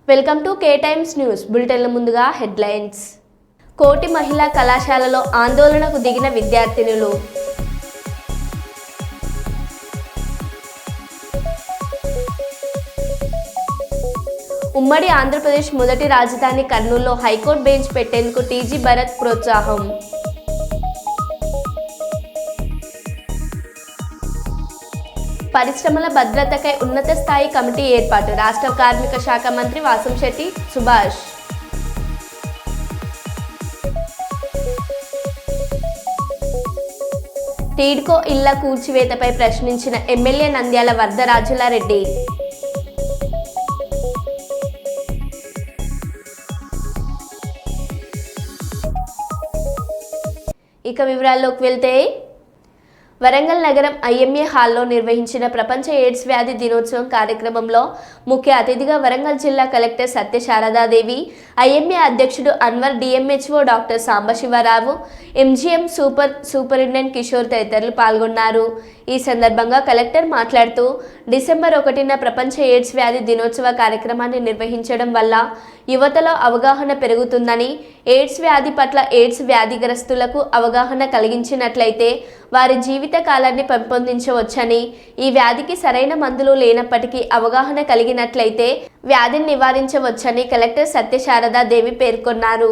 Welcome to K Times News బులెటిన్ల ముందుగా headlines. కోటి మహిళా కళాశాలలో ఆందోళనకు దిగిన విద్యార్థినులు. ఉమ్మడి ఆంధ్రప్రదేశ్ మొదటి రాజధాని కర్నూలులో హైకోర్టు బెంచ్ పెట్టేందుకు టీజీ భరత్ ప్రోత్సాహం. పరిశ్రమల భద్రతకై ఉన్నత స్థాయి కమిటీ ఏర్పాటు. రాష్ట్ర కార్మిక శాఖ మంత్రి వాసంశెట్టి సుభాష్. టీడ్కో ఇళ్ల కూల్చివేతపై ప్రశ్నించిన ఎమ్మెల్యే నంద్యాల వరదరాజులారెడ్డి. ఇక వివరాల్లోకి వెళ్తే, వరంగల్ నగరం ఐఎంఏ హాల్లో నిర్వహించిన ప్రపంచ ఎయిడ్స్ వ్యాధి దినోత్సవం కార్యక్రమంలో ముఖ్య అతిథిగా వరంగల్ జిల్లా కలెక్టర్ సత్యశారదాదేవి, ఐఎంఏ అధ్యక్షుడు Anwar, DMHO doctor Sambasivarao, MGM superintendent Kishore తదితరులు పాల్గొన్నారు. ఈ సందర్భంగా కలెక్టర్ మాట్లాడుతూ, డిసెంబర్ 1న ప్రపంచ ఎయిడ్స్ వ్యాధి దినోత్సవ కార్యక్రమాన్ని నిర్వహించడం వల్ల యువతలో అవగాహన పెరుగుతుందని, ఎయిడ్స్ వ్యాధి పట్ల ఎయిడ్స్ వ్యాధిగ్రస్తులకు అవగాహన కలిగించినట్లయితే వారి జీవిత కాలాన్ని పెంపొందించవచ్చని, ఈ వ్యాధికి సరైన మందులు లేనప్పటికీ అవగాహన కలిగినట్లయితే వ్యాధిని నివారించవచ్చని కలెక్టర్ సత్యశారదాదేవి పేర్కొన్నారు.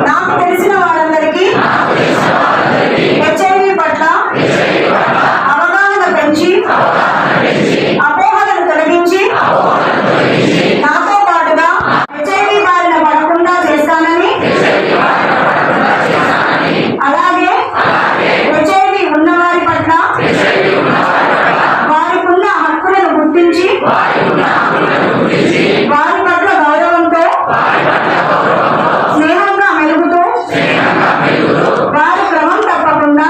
నాకు తెలిసిన వారందరికీ హెచ్ఐవి పట్ల అవగాహన పెంచి అపోహలను తొలగించి నాతో పాటుగా హెచ్ఐవి బారిన పడకుండా చేస్తానని, అలాగే హెచ్ఐవి ఉన్నవారి పట్ల వారికున్న హక్కులను గుర్తించి వారి పట్ల గౌరవంతో స్నేహంగా మెలుగుతూ వారు క్రమం తప్పకుండా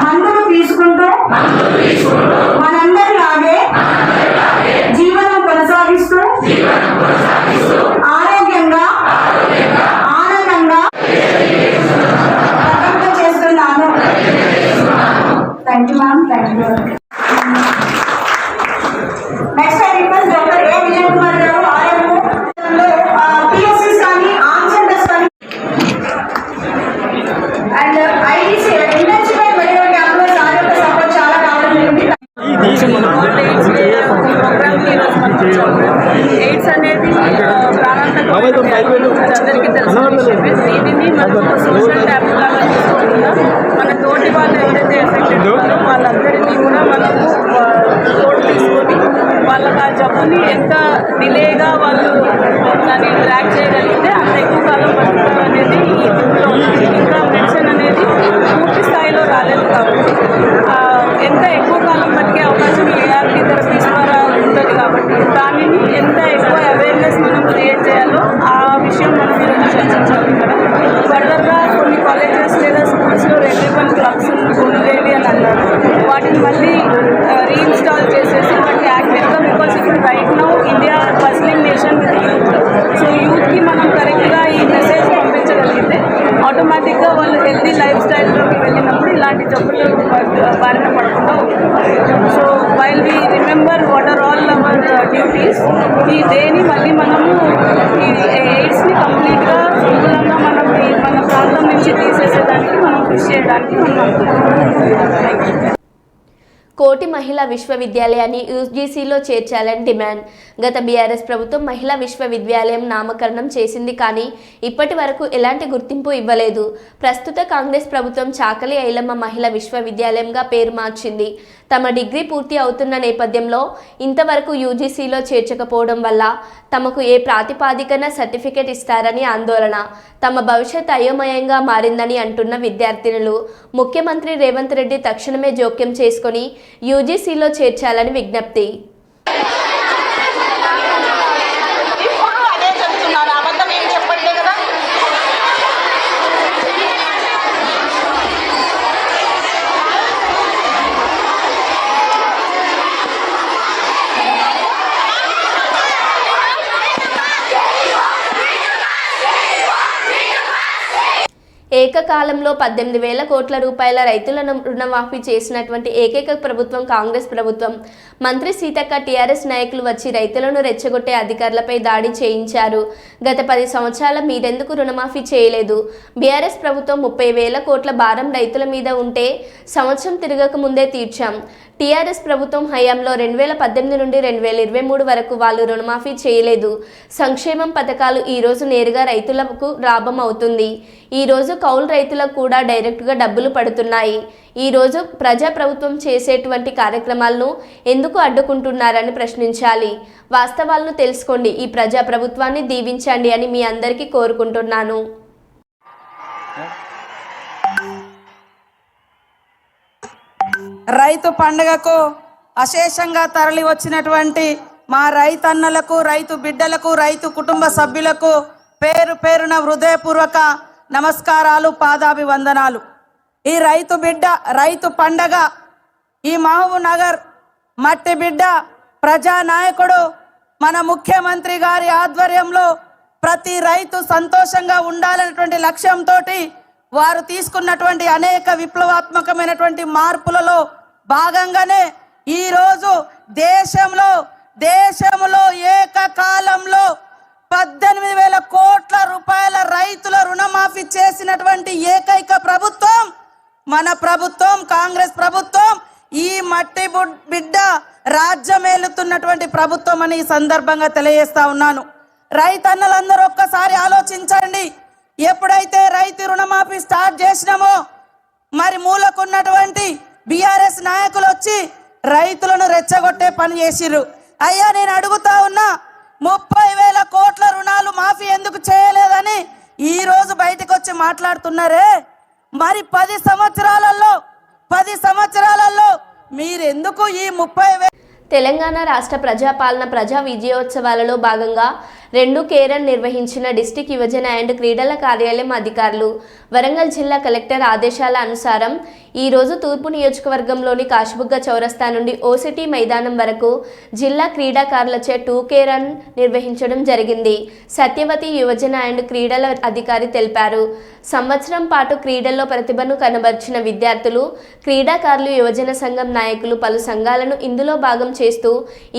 మందులు తీసుకుంటూ మనందరిలాగే జీవనం కొనసాగిస్తూ ఆరోగ్యంగా ఆనందంగా ప్రకటన చేస్తున్నాను. Thank you ma'am. Thank you. Next I request doctor A Vijay Kumar garu RMO పిఎస్సిస్ కానీ ఆర్మ్ సెంటర్స్ కానీ అండ్ ఐడిసి ఇంటెన్సిఫైడ్ మెడికల్ క్యాంప్లో సార్ యొక్క సపోర్ట్ చాలా కావడం జరిగింది. ఎయిడ్స్ అనేది అందరికీ తెలిసిన విషయమే. దీనిని మనం ఒక సోషల్ ట్యాప్ లాగా తీసుకోకుండా మన తోటి వాళ్ళు ఎవరైతే ఎఫెక్టెడ్ ఉన్నారో వాళ్ళందరినీ కూడా మనము తోడు తీసుకొని వాళ్ళకి ఆ జబ్బుని ఎంత డిలేగా వాళ్ళు దాన్ని ట్రాక్ చేయగలిగితే అంత ఎక్కువ కాలం బతుకుతాం అనేది ఈ జబ్బులో ఉంది. ఇంకా మెడిసిన్ అనేది పూర్తి స్థాయిలో రాలేదు కాబట్టి ఎంత ఎక్కువ కాలం బతికే అవకాశం ఏఆర్టీ థెరపీస్ ద్వారా ఉంటుంది కాబట్టి దానిని ఎంత ఎక్కువ అవేర్నెస్ మనం క్రియేట్ చేయాలో ఆ విషయం మనం ఈరోజు చర్చించాలి. ఇక్కడ ఫర్దర్గా కొన్ని కాలేజెస్ లేదా స్కూల్స్లో రెగ్యులర్ క్లబ్స్ ఉండేవి అని అన్నారు. వాటిని మళ్ళీ రీఇన్స్టాల్ చేసేసి వాటిని యాక్టివ్గా, బికాస్ ఇప్పుడు right now India bustling nation with youth. So యూత్కి మనం కరెక్ట్గా ఈ మెసేజ్ పంపించగలిగితే ఆటోమేటిక్గా వాళ్ళు హెల్తీ లైఫ్ స్టైల్లోకి వెళ్ళినప్పుడు ఇలాంటి జబ్బులు బారిన పడకుండా ఉంటుంది. So while we remember what are all our duties, ఈ డేని మళ్ళీ మనము ఈ ఎయిడ్స్ని కంప్లీట్గా సంపూర్ణంగా మనం మన ప్రాంతం నుంచి తీసేసేదానికి మనం కృషి చేయడానికి మనం అనుకుంటున్నాం. కోటి మహిళా విశ్వవిద్యాలయాన్ని యూజీసీలో చేర్చాలని డిమాండ్. గత బీఆర్ఎస్ ప్రభుత్వం మహిళా విశ్వవిద్యాలయం నామకరణం చేసింది, కానీ ఇప్పటి వరకు ఎలాంటి గుర్తింపు ఇవ్వలేదు. ప్రస్తుత కాంగ్రెస్ ప్రభుత్వం చాకలి ఐలమ్మ మహిళా విశ్వవిద్యాలయంగా పేరు మార్చింది. తమ డిగ్రీ పూర్తి అవుతున్న నేపథ్యంలో ఇంతవరకు యూజీసీలో చేర్చకపోవడం వల్ల తమకు ఏ ప్రాతిపాదికన సర్టిఫికెట్ ఇస్తారని ఆందోళన. తమ భవిష్యత్ అయోమయంగా మారిందని అంటున్న విద్యార్థినులు ముఖ్యమంత్రి రేవంత్ రెడ్డి తక్షణమే జోక్యం చేసుకొని యూజీసీలో చేర్చాలని విజ్ఞప్తి. ఏకకాలంలో 18,000 కోట్ల రూపాయల రైతులను రుణమాఫీ చేసినటువంటి ఏకైక ప్రభుత్వం కాంగ్రెస్ ప్రభుత్వం. మంత్రి సీతక్క టీఆర్ఎస్ నాయకులు వచ్చి రైతులను రెచ్చగొట్టే అధికారులపై దాడి చేయించారు. గత 10 సంవత్సరాల మీరెందుకు రుణమాఫీ చేయలేదు? బీఆర్ఎస్ ప్రభుత్వం 30,000 కోట్ల భారం రైతుల మీద ఉంటే సంవత్సరం తిరగక ముందే తీర్చాం. టీఆర్ఎస్ ప్రభుత్వం హయాంలో 2018 నుండి 2023 వరకు వాళ్ళు రుణమాఫీ చేయలేదు. సంక్షేమం పథకాలు ఈరోజు నేరుగా రైతులకు లాభం అవుతుంది. ఈరోజు కౌలు రైతులకు కూడా డైరెక్ట్గా డబ్బులు పడుతున్నాయి. ఈరోజు ప్రజాప్రభుత్వం చేసేటువంటి కార్యక్రమాలను ఎందుకు అడ్డుకుంటున్నారని ప్రశ్నించాలి. వాస్తవాలను తెలుసుకోండి. ఈ ప్రజాప్రభుత్వాన్ని దీవించండి అని మీ అందరికీ కోరుకుంటున్నాను. రైతు పండుగకు అశేషంగా తరలి వచ్చినటువంటి మా రైతన్నలకు, రైతు బిడ్డలకు, రైతు కుటుంబ సభ్యులకు పేరు పేరున హృదయపూర్వక నమస్కారాలు, పాదాభివందనాలు. ఈ రైతు బిడ్డ రైతు పండగ ఈ మహబూబ్ నగర్ మట్టి బిడ్డ ప్రజానాయకుడు మన ముఖ్యమంత్రి గారి ఆధ్వర్యంలో ప్రతి రైతు సంతోషంగా ఉండాలనేటువంటి లక్ష్యంతో వారు తీసుకున్నటువంటి అనేక విప్లవాత్మకమైనటువంటి మార్పులలో భాగంగానే ఈరోజు దేశంలో ఏకకాలంలో 18,000 కోట్ల రూపాయల రైతుల రుణమాఫీ చేసినటువంటి ఏకైక ప్రభుత్వం మన ప్రభుత్వం, కాంగ్రెస్ ప్రభుత్వం. ఈ మట్టి బిడ్డ రాజ్యమేలుతున్నటువంటి ప్రభుత్వం అని ఈ సందర్భంగా తెలియజేస్తా ఉన్నాను. రైతన్నలందరూ ఒక్కసారి ఆలోచించండి. ఎప్పుడైతే రైతు రుణమాఫీ స్టార్ట్ చేసినామో మరి మూలకున్నటువంటి బీఆర్ఎస్ నాయకులు వచ్చి రైతులను రెచ్చగొట్టే పని చేసిర్రు. అయ్యా, నేను అడుగుతా ఉన్నా, 30,000 కోట్ల రుణాలు మాఫీ ఎందుకు చేయలేదని ఈ రోజు బయటకు వచ్చి మాట్లాడుతున్నారే. మరి 10 సంవత్సరాలలో మీరెందుకు ఈ 30,000? తెలంగాణ రాష్ట్ర ప్రజాపాలన ప్రజా విజయోత్సవాలలో భాగంగా 2 కేరన్ నిర్వహించిన డిస్టిక్ యువజన అండ్ క్రీడల కార్యాలయం అధికారులు వరంగల్ జిల్లా కలెక్టర్ ఆదేశాల అనుసారం ఈరోజు తూర్పు నియోజకవర్గంలోని కాశీబుగ్గ చౌరస్తా నుండి ఓసిటీ మైదానం వరకు జిల్లా క్రీడాకారులచే 2 కేరన్ నిర్వహించడం జరిగింది. సత్యవతి యువజన అండ్ క్రీడల అధికారి తెలిపారు. సంవత్సరం పాటు క్రీడల్లో ప్రతిభను కనబర్చిన విద్యార్థులు, క్రీడాకారులు, యువజన సంఘం నాయకులు పలు సంఘాలను ఇందులో భాగం చేస్తూ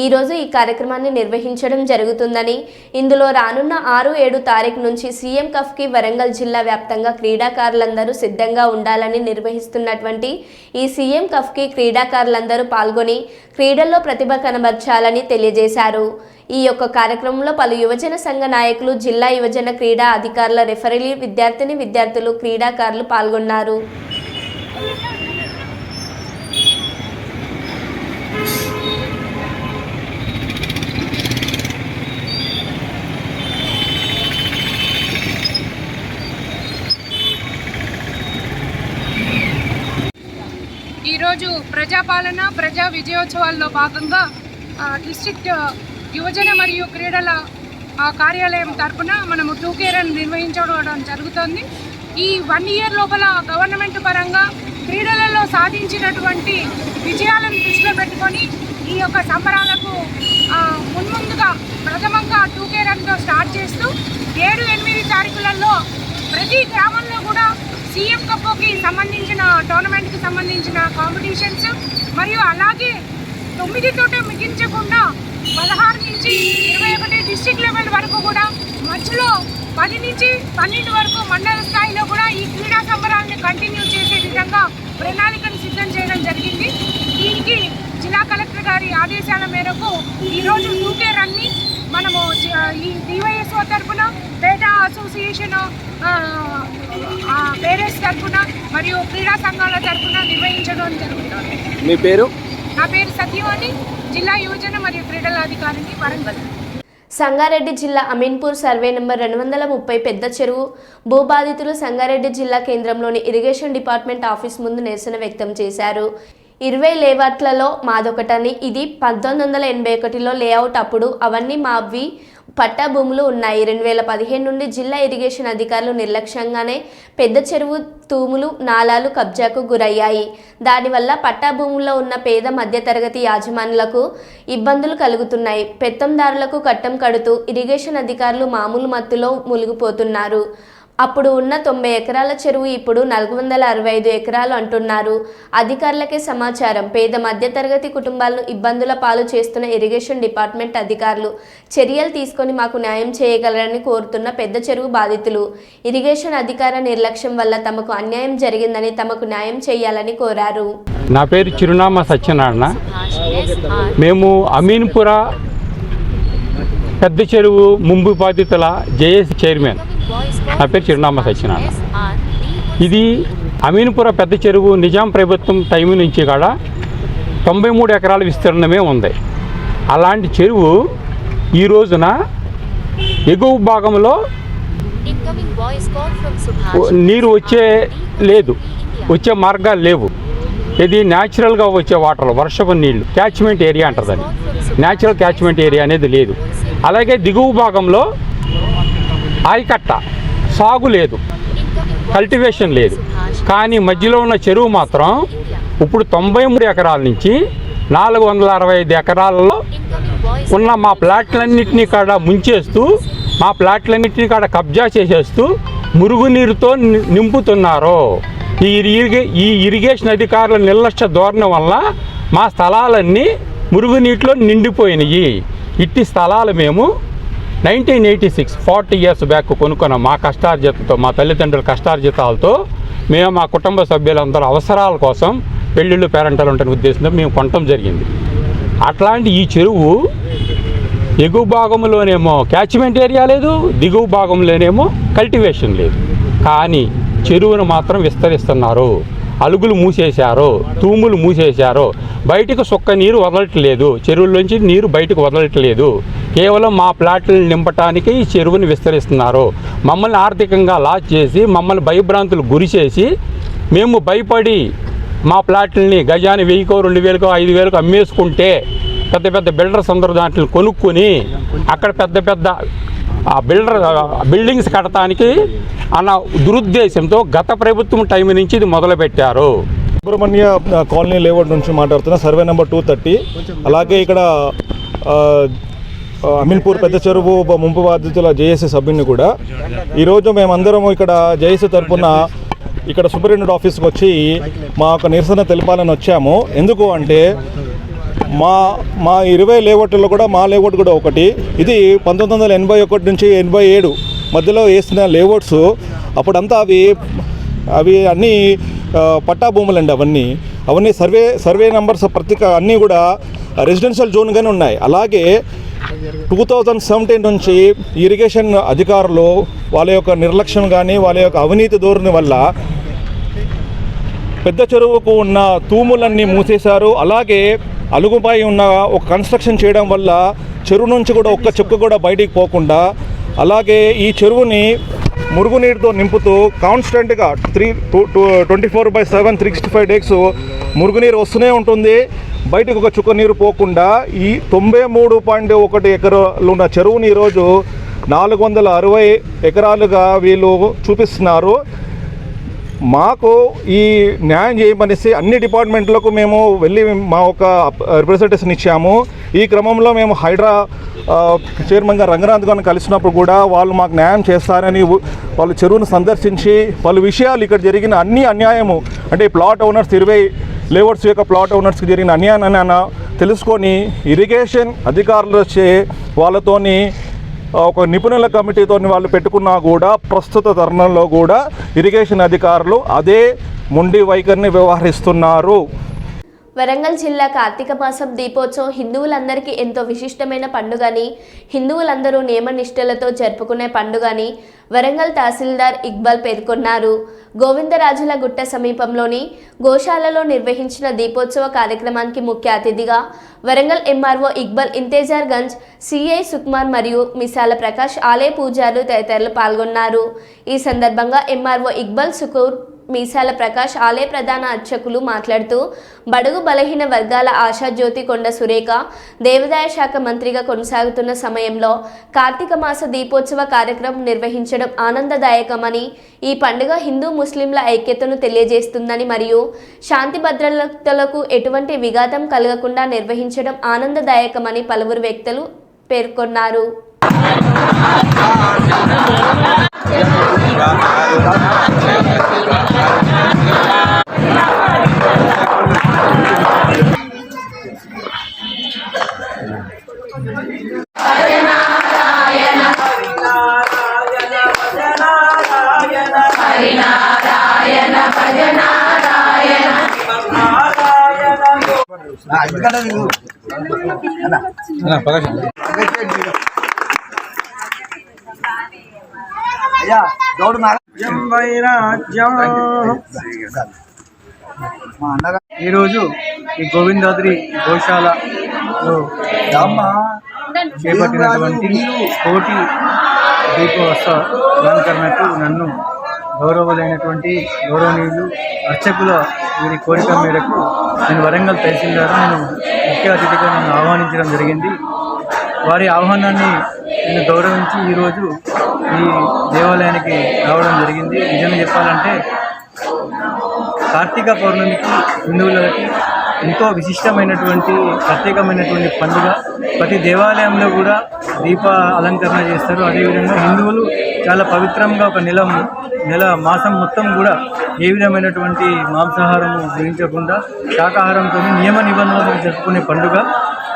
ఈరోజు ఈ కార్యక్రమాన్ని నిర్వహించడం జరుగుతుందని, ఇందులో రానున్న 6-7 తారీఖు నుంచి సీఎం కప్కి వరంగల్ జిల్లా వ్యాప్తంగా క్రీడాకారులందరూ సిద్ధంగా ఉండాలని నిర్వహిస్తున్నటువంటి ఈ సీఎం కప్కి క్రీడాకారులందరూ పాల్గొని క్రీడల్లో ప్రతిభ కనబర్చాలని తెలియజేశారు. ఈ యొక్క కార్యక్రమంలో పలు యువజన సంఘ నాయకులు, జిల్లా యువజన క్రీడా అధికారుల, రెఫరీలు, విద్యార్థులు, క్రీడాకారులు పాల్గొన్నారు. ఈరోజు ప్రజాపాలన ప్రజా విజయోత్సవాల్లో భాగంగా డిస్ట్రిక్ట్ యువజన మరియు క్రీడల కార్యాలయం తరఫున మనము 2 కేరన్ నిర్వహించడం జరుగుతుంది. ఈ 1 ఇయర్ లోపల గవర్నమెంట్ పరంగా క్రీడలలో సాధించినటువంటి విజయాలను దృష్టిలో పెట్టుకొని ఈ యొక్క సంబరాలకు ముందుగా ప్రథమంగా 2 కేరన్తో స్టార్ట్ చేస్తూ 7-8 తారీఖులలో ప్రతి గ్రామంలో కూడా సీఎం కప్కి సంబంధించిన టోర్నమెంట్కి సంబంధించిన కాంపిటీషన్స్ మరియు అలాగే 9తోటే ముగించకుండా 16 నుంచి 21 డిస్ట్రిక్ట్ లెవెల్ వరకు కూడా మధ్యలో 10 నుంచి 12 వరకు మండల స్థాయిలో కూడా ఈ క్రీడా సంబరాలను కంటిన్యూ చేసే విధంగా ప్రణాళికను సిద్ధం చేయడం జరిగింది. దీనికి జిల్లా కలెక్టర్ గారి ఆదేశాల మేరకు ఈరోజు 2 కేరన్ని మనము ఈ డివైఎస్ఓ తరఫున, పేటా అసోసియేషన్ పేరెంట్స్ తరఫున మరియు క్రీడా సంఘాల తరఫున నిర్వహించడం జరుగుతుంది. మీ పేరు? నా పేరు సత్యవాణి, జిల్లా యువజన మరియు క్రీడల అధికారిని, వరంగల్. సంగారెడ్డి జిల్లా అమీన్పూర్ సర్వే నెంబర్ 230 పెద్ద చెరువు భూబాధితులు సంగారెడ్డి జిల్లా కేంద్రంలోని ఇరిగేషన్ డిపార్ట్మెంట్ ఆఫీస్ ముందు నిరసన వ్యక్తం చేశారు. 20 లేఅవుట్లలో మాదొకటని, ఇది 1981లో లేఅవుట్, అప్పుడు అవన్నీ మావి పట్టా భూములు ఉన్నాయి. 2015 నుండి జిల్లా ఇరిగేషన్ అధికారులు నిర్లక్ష్యంగానే పెద్ద చెరువు తూములు, నాలాలు కబ్జాకు గురయ్యాయి. దానివల్ల పట్టా భూముల్లో ఉన్న పేద మధ్యతరగతి యాజమానులకు ఇబ్బందులు కలుగుతున్నాయి. పెత్తందారులకు కట్టం కడుతూ ఇరిగేషన్ అధికారులు మామూలు మత్తులో మునిగిపోతున్నారు. అప్పుడు ఉన్న 90 ఎకరాల చెరువు ఇప్పుడు 465 ఎకరాలు అంటున్నారు అధికారులకే సమాచారం. పేద మధ్యతరగతి కుటుంబాలను ఇబ్బందుల పాలు చేస్తున్న ఇరిగేషన్ డిపార్ట్మెంట్ అధికారులు చర్యలు తీసుకొని మాకు న్యాయం చేయగలరని కోరుతున్న పెద్ద చెరువు బాధితులు. ఇరిగేషన్ అధికార నిర్లక్ష్యం వల్ల తమకు అన్యాయం జరిగిందని తమకు న్యాయం చేయాలని కోరారు. నా పేరు చిరునామా సత్యనారాయణ. మేము అమీన్పుర పెద్ద చెరువు ముంపు బాధితుల జేఏసీ చైర్మన్. నా పేరు చిరునామా సత్యనారాయణ. ఇది అమీన్పుర పెద్ద చెరువు నిజాం ప్రభుత్వం టైం నుంచి కూడా 93 ఎకరాల విస్తీర్ణమే ఉంది. అలాంటి చెరువు ఈ రోజున ఎగువ భాగంలో నీరు వచ్చే మార్గాలు లేవు. ఇది న్యాచురల్గా వచ్చే వాటర్, వర్షపు నీళ్లు, క్యాచ్మెంట్ ఏరియా అంటారు దాన్ని. న్యాచురల్ క్యాచ్మెంట్ ఏరియా అనేది లేదు. అలాగే దిగువ భాగంలో ఆయకట్ట, సాగు లేదు, కల్టివేషన్ లేదు. కానీ మధ్యలో ఉన్న చెరువు మాత్రం ఇప్పుడు 93 ఎకరాల నుంచి 465 ఎకరాలలో ఉన్న మా ప్లాట్లన్నింటినీ కాడ ముంచేస్తూ, మా ప్లాట్లన్నింటినీ కాడ కబ్జా చేసేస్తూ మురుగునీరుతో నింపుతున్నారు. ఈ ఇరిగేషన్ అధికారుల నిర్లక్ష్య ధోరణి వల్ల మా స్థలాలన్నీ మురుగునీటిలో నిండిపోయినాయి. ఇట్టి స్థలాలు మేము 1986 40 years బ్యాక్ కొనుక్కున్నాం. మా కష్టార్జితతో, మా తల్లిదండ్రుల కష్టార్జితాలతో మేము మా కుటుంబ సభ్యులందరూ అవసరాల కోసం పెళ్ళిళ్ళు పేరెంటలు ఉంటున్న ఉద్దేశంతో మేము కొనటం జరిగింది. అట్లాంటి ఈ చెరువు ఎగువ భాగంలోనేమో క్యాచ్మెంట్ ఏరియా లేదు, దిగువ భాగంలోనేమో కల్టివేషన్ లేదు. కానీ చెరువును మాత్రం విస్తరిస్తున్నారు. అలుగులు మూసేశారు, తూములు మూసేశారు. బయటకు సుక్క నీరు వదలట్లేదు, చెరువుల్లోంచి నీరు బయటకు వదలట్లేదు. కేవలం మా ప్లాట్లను నింపటానికి ఈ చెరువుని విస్తరిస్తున్నారు. మమ్మల్ని ఆర్థికంగా లాస్ చేసి, మమ్మల్ని భయభ్రాంతులు గురి చేసి, మేము భయపడి మా ప్లాట్లని గజాన్ని 1000కో 2000కో 5000కో అమ్మేసుకుంటే పెద్ద పెద్ద బిల్డర్స్ అందరూ దాంట్లో కొనుక్కొని అక్కడ పెద్ద పెద్ద బిల్డింగ్స్ కట్టడానికి అన్న దురుద్దేశంతో గత ప్రభుత్వం టైం నుంచి ఇది మొదలుపెట్టారు. సుబ్రహ్మణ్య కాలనీ లేఅవుట్ నుంచి మాట్లాడుతున్నా, సర్వే నెంబర్ 230. అలాగే ఇక్కడ అమీన్పూర్ పెద్ద చెరువు ముంపు బాధితుల జేఏసీ సభ్యుని కూడా ఈరోజు మేమందరము ఇక్కడ జేఏసీ తరఫున ఇక్కడ సూపరింటెండెంట్ ఆఫీస్కి వచ్చి మా యొక్క నిరసన తెలపాలని వచ్చాము. ఎందుకు అంటే మా 20 లేఅవుట్లో కూడా మా లేఅవుట్ కూడా ఒకటి. ఇది 1981 నుంచి 87 మధ్యలో వేసిన లేఅవుట్స్. అప్పుడంతా అవి అన్నీ పట్టా భూములండి. అవన్నీ సర్వే నెంబర్స్ ప్రతి అన్నీ కూడా రెసిడెన్షియల్ జోన్గానే ఉన్నాయి. అలాగే 2017 నుంచి ఇరిగేషన్ అధికారులు వాళ్ళ యొక్క నిర్లక్ష్యం కానీ వాళ్ళ యొక్క అవినీతి ధోరణి వల్ల పెద్ద చెరువుకు ఉన్న తూములన్నీ మూసేశారు. అలాగే అలుగుపై ఉన్న ఒక కన్స్ట్రక్షన్ చేయడం వల్ల చెరువు నుంచి కూడా ఒక్క చుక్క కూడా బయటికి పోకుండా, అలాగే ఈ చెరువుని మురుగునీటితో నింపుతూ కాన్స్టెంట్గా 24/7 365 days మురుగునీరు వస్తూనే ఉంటుంది. బయటకు ఒక చుక్క నీరు పోకుండా ఈ 93.1 ఎకరాలు ఉన్న చెరువుని ఈరోజు 460 ఎకరాలుగా వీళ్ళు చూపిస్తున్నారు. మాకు ఈ న్యాయం చేయమనేసి అన్ని డిపార్ట్మెంట్లకు మేము వెళ్ళి మా ఒక రిప్రజెంటేషన్ ఇచ్చాము. ఈ క్రమంలో మేము హైడ్రా చైర్మన్గా రంగనాథ్ గారిని కలిసినప్పుడు కూడా వాళ్ళు మాకు న్యాయం చేస్తారని వాళ్ళు చెరువును సందర్శించి పలు విషయాలు ఇక్కడ జరిగిన అన్యాయము అంటే ప్లాట్ ఓనర్స్ 20 లేఅవుట్స్ యొక్క ప్లాట్ ఓనర్స్కి జరిగిన అన్యాయాన్ని తెలుసుకొని ఇరిగేషన్ అధికారులు వచ్చే వాళ్ళతోని ఒక నిపుణుల కమిటీతో వాళ్ళు పెట్టుకున్నా కూడా ప్రస్తుత తరుణంలో కూడా ఇరిగేషన్ అధికారులు అదే మొండి వైఖరిని వ్యవహరిస్తున్నారు. వరంగల్ జిల్లా కార్తీక మాసం దీపోత్సవం హిందువులందరికీ ఎంతో విశిష్టమైన పండుగని, హిందువులందరూ నియమనిష్టలతో జరుపుకునే పండుగని వరంగల్ తహసీల్దార్ ఇక్బాల్ పేర్కొన్నారు. గోవిందరాజుల గుట్ట సమీపంలోని గోశాలలో నిర్వహించిన దీపోత్సవ కార్యక్రమానికి ముఖ్య అతిథిగా వరంగల్ ఎంఆర్ఓ ఇక్బాల్ ఇంతేజార్ గంజ్, సిఐ సుకుమార్ మరియు మిసాల ప్రకాష్, ఆలయ పూజారులు తదితరులు పాల్గొన్నారు. ఈ సందర్భంగా ఎంఆర్ఓ ఇక్బాల్, సుకూర్, మీసాల ప్రకాష్, ఆలయ ప్రధాన అర్చకులు మాట్లాడుతూ బడుగు బలహీన వర్గాల ఆశాజ్యోతి కొండ సురేఖ దేవాదాయ శాఖ మంత్రిగా కొనసాగుతున్న సమయంలో కార్తీక మాస దీపోత్సవ కార్యక్రమం నిర్వహించడం ఆనందదాయకమని, ఈ పండుగ హిందూ ముస్లింల ఐక్యతను తెలియజేస్తుందని మరియు శాంతి భద్రతలకు ఎటువంటి విఘాతం కలగకుండా నిర్వహించడం ఆనందదాయకమని పలువురు వ్యక్తులు పేర్కొన్నారు. ఈరోజు ఈ గోవిందాద్రి గోశాలలో చేపట్టినటువంటి కోటి దీపోత్సవ అలంకరణకు నన్ను గౌరవమైనటువంటి గౌరవనీయులు అర్చకుల వీరి కోరిక మేరకు నేను వరంగల్ తహసీల్దార్ నేను ముఖ్య అతిథిగా నన్ను ఆహ్వానించడం జరిగింది. వారి ఆహ్వానాన్ని నేను గౌరవించి ఈరోజు ఈ దేవాలయానికి రావడం జరిగింది. నిజంగా చెప్పాలంటే కార్తీక పౌర్ణమికి హిందువులకి ఎంతో విశిష్టమైనటువంటి ప్రత్యేకమైనటువంటి పండుగ. ప్రతి దేవాలయంలో కూడా దీప అలంకరణ చేస్తారు. అదేవిధంగా హిందువులు చాలా పవిత్రంగా ఒక నెల మాసం మొత్తం కూడా ఏ విధమైనటువంటి మాంసాహారము గ్రహించకుండా శాకాహారంతో నియమ నిబంధనలు జరుపుకునే పండుగ.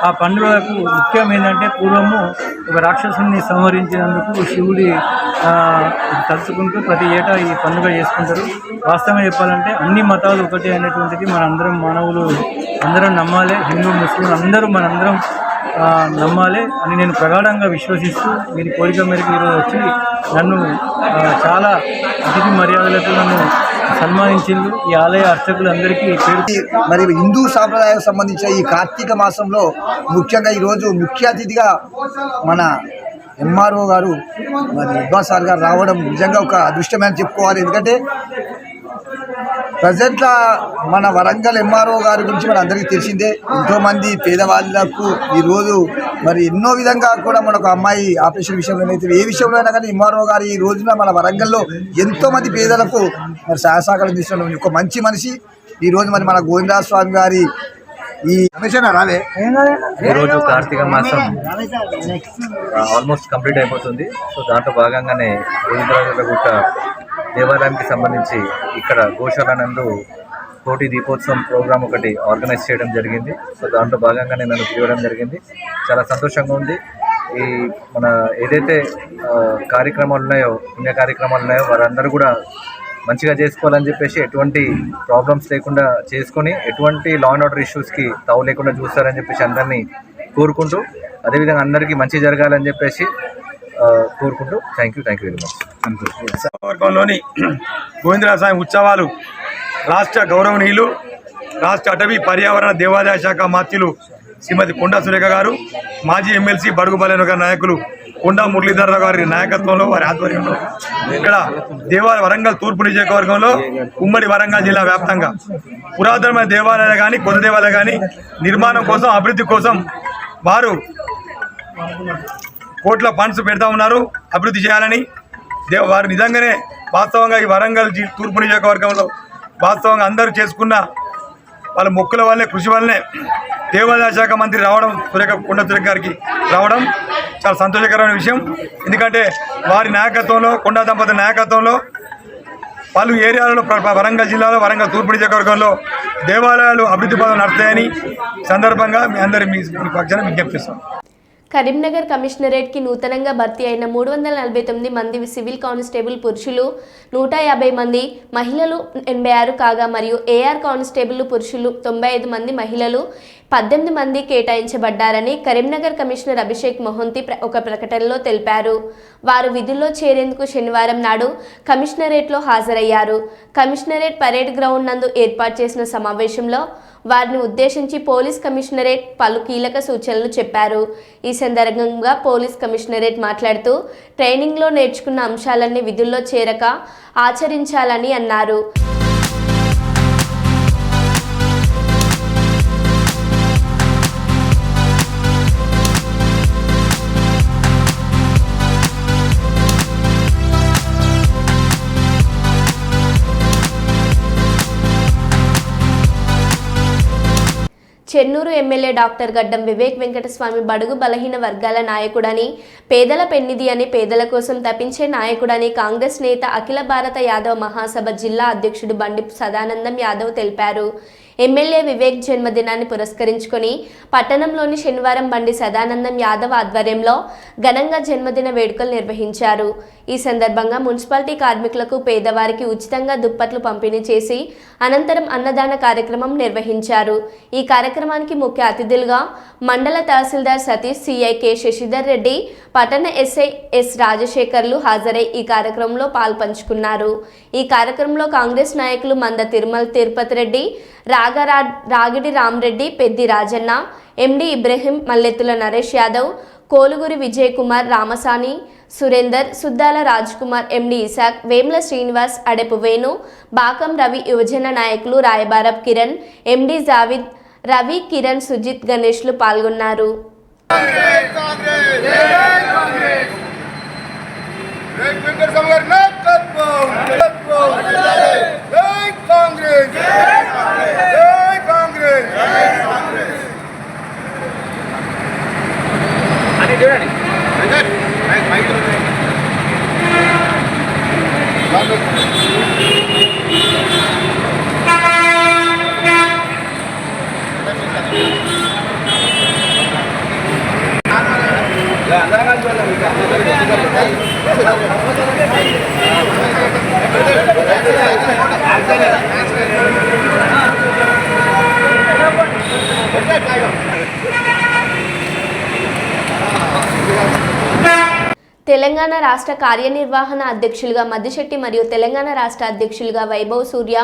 ఆ పండుగకు ముఖ్యం ఏంటంటే పూర్వము ఒక రాక్షసుని సంహరించినందుకు శివుడి తలుచుకుంటూ ప్రతి ఏటా ఈ పండుగ చేసుకుంటారు. వాస్తవంగా చెప్పాలంటే అన్ని మతాలు ఒకటే అనేటువంటిది మనందరం మానవులు అందరం నమ్మాలి. హిందూ ముస్లిం అందరూ మనందరం నమ్మాలి అని నేను ప్రగాఢంగా విశ్వసిస్తూ వీరి కోరిక మేరకు ఈరోజు వచ్చి నన్ను చాలా అతిథి మర్యాదలతో నన్ను సన్మానించింది. ఈ ఆలయ అర్చకులందరికీ పేరు. మరి హిందూ సాంప్రదాయాలకు సంబంధించిన ఈ కార్తీక మాసంలో ముఖ్యంగా ఈరోజు ముఖ్య అతిథిగా మన ఎంఆర్ఓ గారు మరి ఇబ్బాస్ సార్ గారు రావడం నిజంగా ఒక అదృష్టమని చెప్పుకోవాలి. ఎందుకంటే ప్రజెంట్గా మన వరంగల్ ఎంఆర్ఓ గారి గురించి మన అందరికీ తెలిసిందే. ఎంతోమంది పేదవాళ్ళకు ఈరోజు మరి ఎన్నో విధంగా కూడా మనకు అమ్మాయి ఆపరేషన్ విషయంలోనైతే ఏ విషయంలో అయినా కానీ ఎంఆర్ఓ గారు ఈ రోజున మన వరంగల్లో ఎంతోమంది పేదలకు మరి సహాయసహకారం తీసుకున్న ఒక మంచి మనిషి. ఈరోజు మరి మన గోవిందరాజ స్వామి గారి ఈ రాలే ఈరోజు కార్తీక మాసం ఆల్మోస్ట్ కంప్లీట్ అయిపోతుంది. సో దాంట్లో భాగంగానే గోవిందరాజులగుట్ట దేవాలయానికి సంబంధించి ఇక్కడ గోశాల నందు కోటి దీపోత్సవం ప్రోగ్రాం ఒకటి ఆర్గనైజ్ చేయడం జరిగింది. సో దాంట్లో భాగంగానే నన్ను పిలవడం జరిగింది. చాలా సంతోషంగా ఉంది. ఈ మన ఏదైతే కార్యక్రమాలు ఉన్నాయో పుణ్య కార్యక్రమాలు ఉన్నాయో వారందరూ కూడా మంచిగా చేసుకోవాలని చెప్పేసి ఎటువంటి ప్రాబ్లమ్స్ లేకుండా చేసుకొని ఎటువంటి లా అండ్ ఆర్డర్ ఇష్యూస్కి తావు లేకుండా చూస్తారని చెప్పేసి అందరినీ కోరుకుంటూ అదేవిధంగా అందరికీ మంచి జరగాలని చెప్పేసి కోరుకుంటూ థ్యాంక్ యూ వెరీ మచ్. వర్గంలోని గోవిందరాజ స్వామి ఉత్సవాలు రాష్ట్ర గౌరవనీయులు రాష్ట్ర అటవీ పర్యావరణ దేవాదాయ శాఖ మాత్యులు శ్రీమతి కొండా సురేఖ గారు, మాజీ ఎమ్మెల్సీ బడుగు బలైన నాయకులు కొండా మురళీధరరావు గారి నాయకత్వంలో వారి ఆధ్వర్యంలో ఇక్కడ వరంగల్ తూర్పు నియోజకవర్గంలో ఉమ్మడి వరంగల్ జిల్లా వ్యాప్తంగా పురాతనమైన దేవాలయాలు కానీ కొత్త దేవాలయాలు కానీ నిర్మాణం కోసం అభివృద్ధి కోసం వారు కోట్ల ఫండ్స్ పెడతా ఉన్నారు అభివృద్ధి చేయాలని. వారు నిజంగానే వాస్తవంగా ఈ వరంగల్ తూర్పు నియోజకవర్గంలో వాస్తవంగా అందరూ చేసుకున్న వాళ్ళ మొక్కుల వల్లే కృషి వల్లనే దేవాదాయ శాఖ మంత్రి రావడం కొండా సురేఖ గారికి రావడం చాలా సంతోషకరమైన విషయం. ఎందుకంటే వారి నాయకత్వంలో కొండా దంపతుల నాయకత్వంలో పలు ఏరియాలలో వరంగల్ జిల్లాలో వరంగల్ తూర్పు నియోజకవర్గంలో దేవాలయాలు అభివృద్ధి పనులు నడుస్తాయని సందర్భంగా మీ అందరి మీ పక్షాన విజ్ఞప్తి చేస్తాం. కరీంనగర్ కమిషనరేట్కి నూతనంగా భర్తీ అయిన 349 మంది సివిల్ కానిస్టేబుల్ పురుషులు, 150 మంది మహిళలు 86 కాగా మరియు ఏఆర్ కానిస్టేబుల్ పురుషులు 95 మంది మహిళలు 18 మంది కేటాయించబడ్డారని కరీంనగర్ కమిషనర్ అభిషేక్ మొహంతి ఒక ప్రకటనలో తెలిపారు. వారు విధుల్లో చేరేందుకు శనివారం నాడు కమిషనరేట్లో హాజరయ్యారు. కమిషనరేట్ పరేడ్ గ్రౌండ్ నందు ఏర్పాటు చేసిన సమావేశంలో వారిని ఉద్దేశించి పోలీస్ కమిషనరేట్ పలు కీలక సూచనలు చెప్పారు. ఈ సందర్భంగా పోలీస్ కమిషనరేట్ మాట్లాడుతూ ట్రైనింగ్లో నేర్చుకున్న అంశాలన్నీ విధుల్లో చేరక ఆచరించాలని అన్నారు. చెన్నూరు ఎమ్మెల్యే డాక్టర్ గడ్డం వివేక్ వెంకటస్వామి బడుగు బలహీన వర్గాల నాయకుడని, పేదల పెన్నిధి అని, పేదల కోసం తప్పించే నాయకుడని కాంగ్రెస్ నేత అఖిల భారత యాదవ్ మహాసభ జిల్లా అధ్యక్షుడు బండి సదానందం యాదవ్ తెలిపారు. ఎమ్మెల్యే వివేక్ జన్మదినాన్ని పురస్కరించుకొని పట్టణంలోని శనివారం బండి సదానందం యాదవ్ ఆధ్వర్యంలో ఘనంగా జన్మదిన వేడుకలు నిర్వహించారు. ఈ సందర్భంగా మున్సిపాలిటీ కార్మికులకు, పేదవారికి ఉచితంగా దుప్పట్లు పంపిణీ చేసి అనంతరం అన్నదాన కార్యక్రమం నిర్వహించారు. ఈ కార్యక్రమానికి ముఖ్య అతిథులుగా మండల తహసీల్దార్ సతీష్, సిఐ కె శశిధర్ రెడ్డి, పట్టణ ఎస్ఐ ఎస్ రాజశేఖర్లు హాజరై ఈ కార్యక్రమంలో పాల్పంచుకున్నారు. ఈ కార్యక్రమంలో కాంగ్రెస్ నాయకులు మంద తిరుమల తిరుపతి రెడ్డి, రాగిడి రామరెడ్డి, పెద్ది రాజన్న, ఎండి ఇబ్రహీం, మల్లెత్తుల నరేష్ యాదవ్, కోలుగురి విజయ్ కుమార్, రామసాని సురేందర్, సుద్దాల రాజ్ కుమార్, ఎండి ఇసాక్, వేమ్ల శ్రీనివాస్, అడెపు వేణు, బాకం రవి, యువజన నాయకులు రాయబారబ్ కిరణ్, ఎండి జావిద్, రవి, కిరణ్, సుజిత్, గణేష్లు పాల్గొన్నారు. తెలంగాణ రాష్ట్ర కార్యనిర్వహణ అధ్యక్షులుగా మద్దిశెట్టి మరియు తెలంగాణ రాష్ట్ర అధ్యక్షులుగా వైభవ్ సూర్య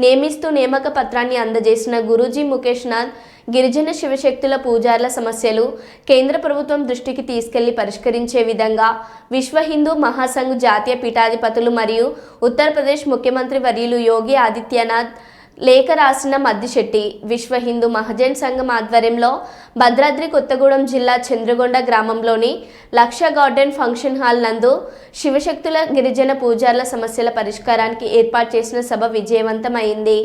నియమిస్తూ నియామక పత్రాన్ని అందజేసిన గురూజీ ముఖేష్ నాథ్ గిరిజన శివశక్తుల పూజార్ల సమస్యలు కేంద్ర ప్రభుత్వం దృష్టికి తీసుకెళ్లి పరిష్కరించే విధంగా విశ్వ హిందూ మహాసంఘ్ జాతీయ పీఠాధిపతులు మరియు ఉత్తరప్రదేశ్ ముఖ్యమంత్రి వర్యులు యోగి ఆదిత్యనాథ్ లేఖ రాసిన మద్దిశెట్టి విశ్వ హిందూ మహాజన్ సంఘం ఆధ్వర్యంలో భద్రాద్రి కొత్తగూడెం జిల్లా చంద్రగొండ గ్రామంలోని లక్ష గార్డెన్ ఫంక్షన్ హాల్ నందు శివశక్తుల గిరిజన పూజార్ల సమస్యల పరిష్కారానికి ఏర్పాటు చేసిన సభ విజయవంతమైంది.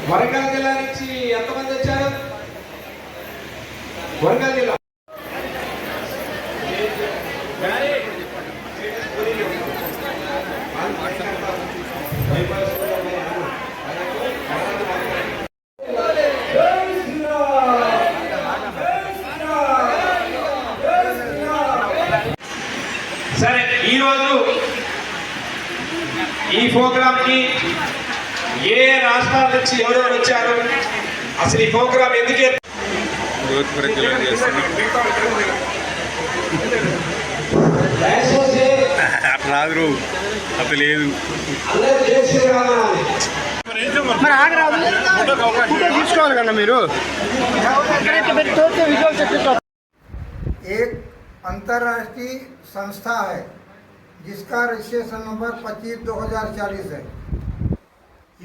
వరంగల్ జిల్లా నుంచి ఎంతమంది వచ్చారు? వరంగల్ జిల్లా సరే, ఈరోజు ఈ ప్రోగ్రామ్ కి ఏ రాష్ట్రాల నుంచి ఎవరెవరు వచ్చారు, అసలు ఈ ప్రోగ్రామ్ ఎందుకే రాదు అసలు లేదు. తీసుకోవాలి కదా మీరు. एक अंतर्राष्ट्रीय संस्था है जिसका रजिस्ट्रेशन नंबर 25/2040 है।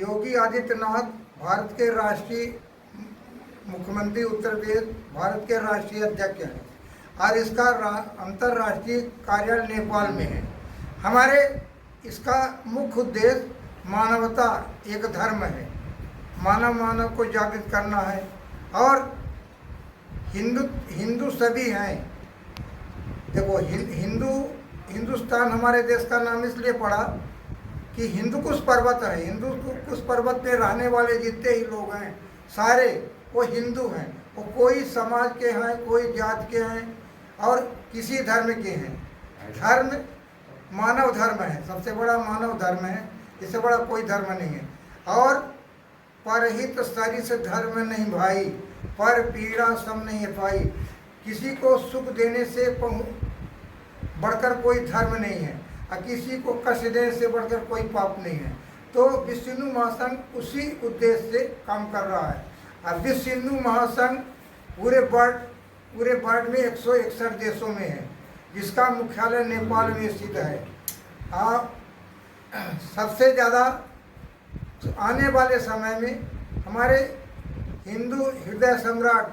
योगी आदित्यनाथ भारत के राष्ट्रीय मुख्यमंत्री, उत्तर प्रदेश भारत के राष्ट्रीय अध्यक्ष हैं और इसका अंतर्राष्ट्रीय कार्यालय नेपाल में है। हमारे इसका मुख्य उद्देश्य मानवता, एक धर्म है, मानव को जागृत करना है और हिंदू सभी हैं। देखो, हिंदुस्तान हमारे देश का नाम इसलिए पड़ा कि हिंदू कुश पर्वत है। हिंदू कुश पर्वत पे रहने वाले जितने ही लोग हैं सारे वो हिंदू हैं। वो कोई समाज के हैं, कोई जात के हैं और किसी धर्म के हैं। धर्म मानव धर्म है, सबसे बड़ा मानव धर्म है, इससे बड़ा कोई धर्म नहीं है। और परहित सरिस धर्म नहीं भाई, पर पीड़ा सम नहीं पाई। किसी को सुख देने से बढ़कर कोई धर्म नहीं है और किसी को कष्ट देने से बढ़कर कोई पाप नहीं है। तो विश्व हिंदू महासंघ उसी उद्देश्य से काम कर रहा है। और विश्व हिंदू महासंघ पूरे वर्ल्ड में 161 देशों में है, जिसका मुख्यालय नेपाल में स्थित है। सबसे ज़्यादा आने वाले समय में हमारे हिंदू हृदय सम्राट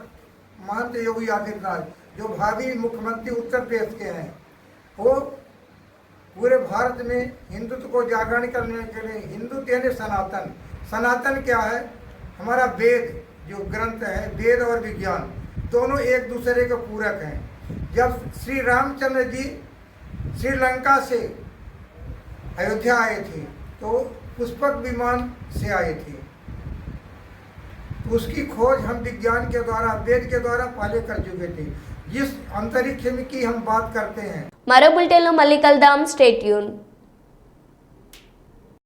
महंत योगी आदित्यनाथ, जो भावी मुख्यमंत्री उत्तर प्रदेश के हैं, वो पूरे भारत में हिंदुत्व को जागरण करने के लिए, हिंदुत्व यानी सनातन। सनातन क्या है? हमारा वेद जो ग्रंथ है, वेद और विज्ञान दोनों एक दूसरे के पूरक हैं। जब श्री रामचंद्र जी श्रीलंका से अयोध्या आए थे तो पुष्पक विमान से आए थे। उसकी खोज हम विज्ञान के द्वारा, वेद के द्वारा पहले कर चुके थे। जिस अंतरिक्ष में की हम बात करते हैं। మరో బులెటిన్లో మళ్ళీ కలుద్దాం. Stay tune.